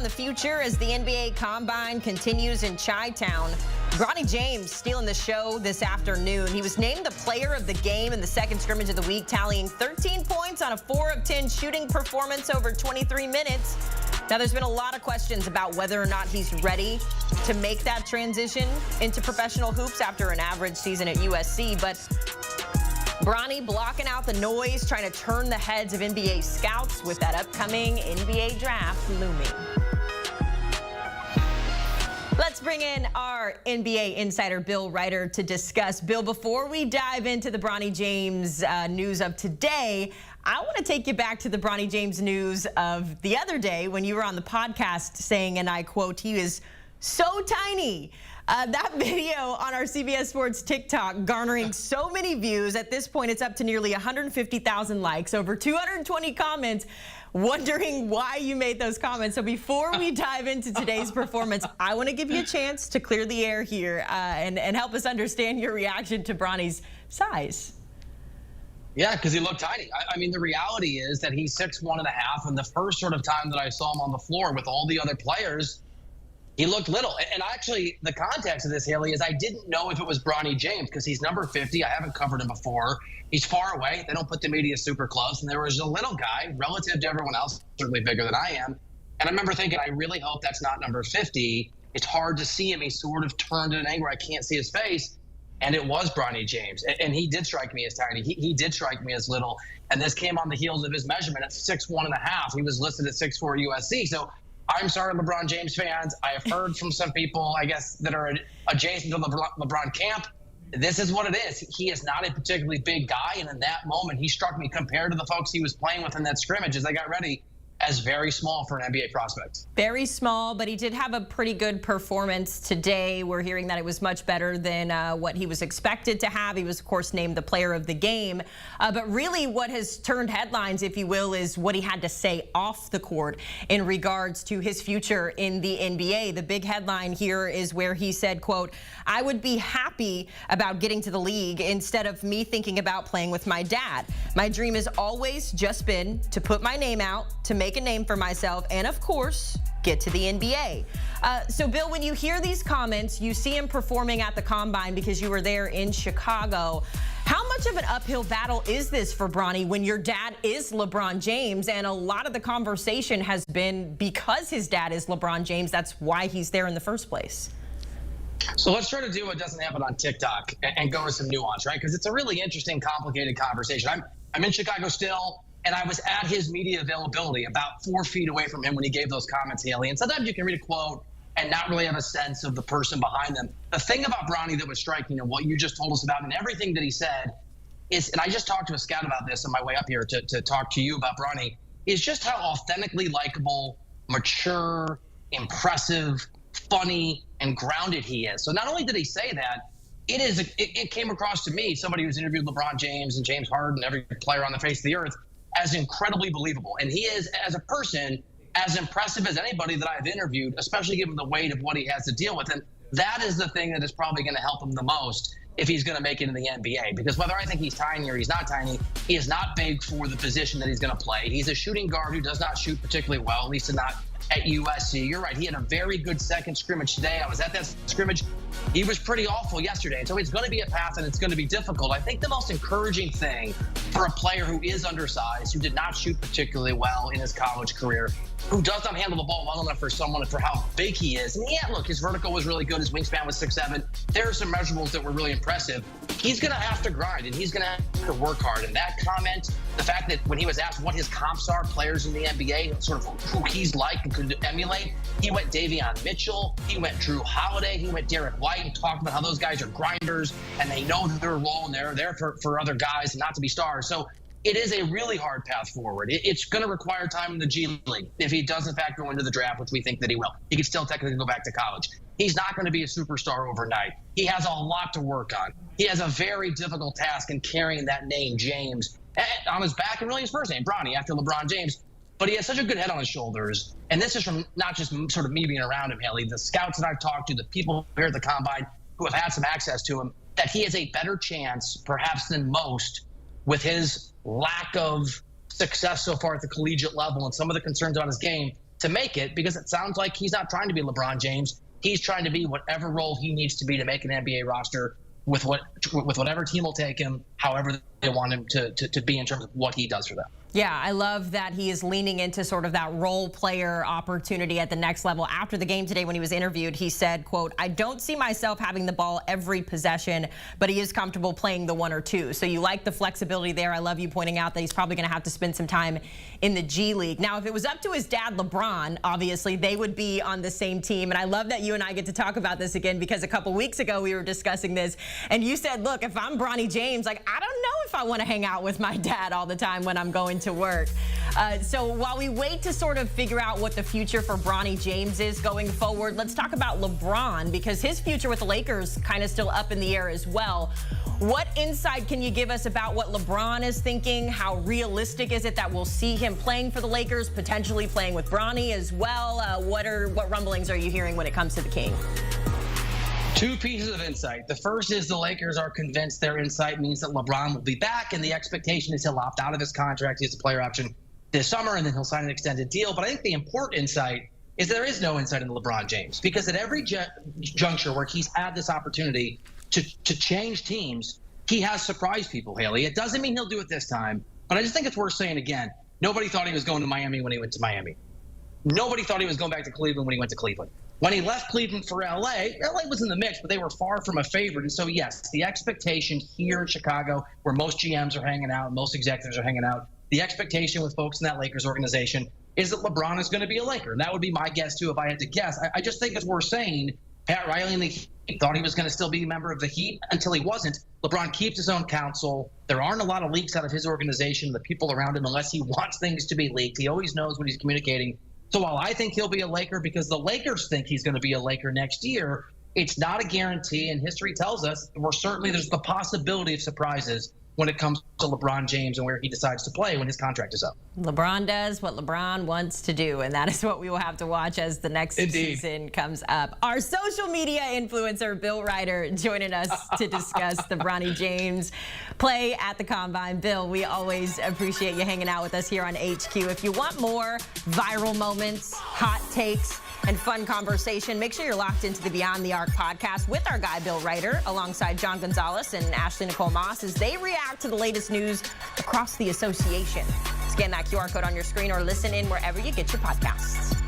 on the future as the NBA Combine continues in Chi-Town. Bronny James stealing the show this afternoon. He was named the player of the game in the second scrimmage of the week, tallying 13 points on a 4 of 10 shooting performance over 23 minutes. Now, there's been a lot of questions about whether or not he's ready to make that transition into professional hoops after an average season at USC, but Bronny blocking out the noise, trying to turn the heads of NBA scouts with that upcoming NBA draft looming. Let's bring in our NBA insider, Bill Reiter, to discuss. Bill, before we dive into the Bronny James news of today, I want to take you back to the Bronny James news of the other day when you were on the podcast saying, and I quote, he is so tiny. That video on our CBS Sports TikTok garnering so many views. At this point, it's up to nearly 150,000 likes, over 220 comments, wondering why you made those comments. So before we dive into today's performance, I want to give you a chance to clear the air here and help us understand your reaction to Bronny's size. Yeah, because he looked tiny. I mean, the reality is that he's 6'1.5", and the first sort of time that I saw him on the floor with all the other players, he looked little. And actually, the context of this, Haley, is I didn't know if it was Bronny James because he's number 50. I haven't covered him before. He's far away. They don't put the media super close. And there was a little guy, relative to everyone else, certainly bigger than I am. And I remember thinking, I really hope that's not number 50. It's hard to see him. He sort of turned at an angle where I can't see his face. And it was Bronny James. And he did strike me as tiny. He did strike me as little. And this came on the heels of his measurement at 6'1.5". He was listed at 6'4" USC. So I'm sorry, LeBron James fans. I have heard from some people, I guess, that are adjacent to the LeBron camp. This is what it is. He is not a particularly big guy. And in that moment, he struck me compared to the folks he was playing with in that scrimmage as they got ready as very small for an NBA prospect. Very small, but he did have a pretty good performance today. We're hearing that it was much better than what he was expected to have. He was, of course, named the player of the game. But really what has turned headlines, if you will, is what he had to say off the court in regards to his future in the NBA. The big headline here is where he said, quote, "I would be happy about getting to the league instead of me thinking about playing with my dad. My dream has always just been to put my name out, to make a name for myself, and of course, get to the NBA." So Bill, when you hear these comments, you see him performing at the Combine because you were there in Chicago. How much of an uphill battle is this for Bronny when your dad is LeBron James? And a lot of the conversation has been because his dad is LeBron James, that's why he's there in the first place. So let's try to do what doesn't happen on TikTok and go with some nuance, right? Because it's a really interesting, complicated conversation. I'm in Chicago still. And I was at his media availability about 4 feet away from him when he gave those comments, Haley. And sometimes you can read a quote and not really have a sense of the person behind them. The thing about Bronny that was striking and what you just told us about and everything that he said is, and I just talked to a scout about this on my way up here to talk to you about Bronny, is just how authentically likable, mature, impressive, funny, and grounded he is. So not only did he say that, it came across to me, somebody who's interviewed LeBron James and James Harden, every player on the face of the earth, as incredibly believable. And he is, as a person, as impressive as anybody that I've interviewed, especially given the weight of what he has to deal with. And that is the thing that is probably going to help him the most if he's going to make it in the NBA. Because whether I think he's tiny or he's not tiny, he is not big for the position that he's going to play. He's a shooting guard who does not shoot particularly well, at least not at USC. You're right. He had a very good second scrimmage today. I was at that scrimmage. He was pretty awful yesterday. And so it's going to be a path and it's going to be difficult. I think the most encouraging thing for a player who is undersized, who did not shoot particularly well in his college career, who does not handle the ball well enough for how big he is. And yeah, look, his vertical was really good. His wingspan was 6'7". There are some measurables that were really impressive. He's going to have to grind and he's going to have to work hard. And that comment, the fact that when he was asked what his comps are, players in the NBA, sort of who he's like and could emulate, he went Davion Mitchell, he went Drew Holiday, he went Derek White and talked about how those guys are grinders and they know their role and they're there for other guys and not to be stars. So it is a really hard path forward. It's going to require time in the G League if he does, in fact, go into the draft, which we think that he will. He could still technically go back to college. He's not going to be a superstar overnight. He has a lot to work on. He has a very difficult task in carrying that name, James, on his back, and really his first name, Bronny, after LeBron James. But he has such a good head on his shoulders. And this is from not just sort of me being around him, Haley, the scouts that I've talked to, the people here at the Combine who have had some access to him, that he has a better chance, perhaps than most, with his lack of success so far at the collegiate level and some of the concerns on his game, to make it, because it sounds like he's not trying to be LeBron James. He's trying to be whatever role he needs to be to make an NBA roster with whatever team will take him, however they want him to be in terms of what he does for them. Yeah, I love that he is leaning into sort of that role player opportunity at the next level. After the game today when he was interviewed, he said, quote, "I don't see myself having the ball every possession, but he is comfortable playing the one or two." So you like the flexibility there. I love you pointing out that he's probably going to have to spend some time in the G League. Now, if it was up to his dad, LeBron, obviously they would be on the same team. And I love that you and I get to talk about this again, because a couple weeks ago we were discussing this and you said, look, if I'm Bronny James, like, I don't know if I want to hang out with my dad all the time when I'm going to work. So while we wait to sort of figure out what the future for Bronny James is going forward, let's talk about LeBron, because his future with the Lakers kind of still up in the air as well. What insight can you give us about what LeBron is thinking? How realistic is it that we'll see him playing for the Lakers, potentially playing with Bronny as well? What rumblings are you hearing when it comes to the King? Two pieces of insight. The first is the Lakers are convinced their insight means that LeBron will be back, and the expectation is he'll opt out of his contract. He has a player option this summer, and then he'll sign an extended deal. But I think the important insight is there is no insight into LeBron James, because at every juncture where he's had this opportunity to change teams, he has surprised people, Haley. It doesn't mean he'll do it this time, but I just think it's worth saying again, nobody thought he was going to Miami when he went to Miami. Nobody thought he was going back to Cleveland when he went to Cleveland. When he left Cleveland for LA was in the mix, but they were far from a favorite. And so, yes, the expectation here in Chicago, where most GMs are hanging out, most executives are hanging out, the expectation with folks in that Lakers organization is that LeBron is going to be a Laker. And that would be my guess, too, if I had to guess. I just think it's worth saying Pat Riley and the Heat thought he was going to still be a member of the Heat until he wasn't. LeBron keeps his own counsel. There aren't a lot of leaks out of his organization, the people around him, unless he wants things to be leaked. He always knows what he's communicating. So while I think he'll be a Laker because the Lakers think he's going to be a Laker next year, it's not a guarantee, and history tells us there's the possibility of surprises when it comes to LeBron James and where he decides to play when his contract is up. LeBron does what LeBron wants to do, and that is what we will have to watch as the next season comes up. Our social media influencer, Bill Reiter, joining us to discuss the Bronny James play at the Combine. Bill, we always appreciate you hanging out with us here on HQ. If you want more viral moments, hot takes, and fun conversation, make sure you're locked into the Beyond the Arc podcast with our guy, Bill Reiter, alongside John Gonzalez and Ashley Nicole Moss, as they react to the latest news across the association. Scan that QR code on your screen or listen in wherever you get your podcasts.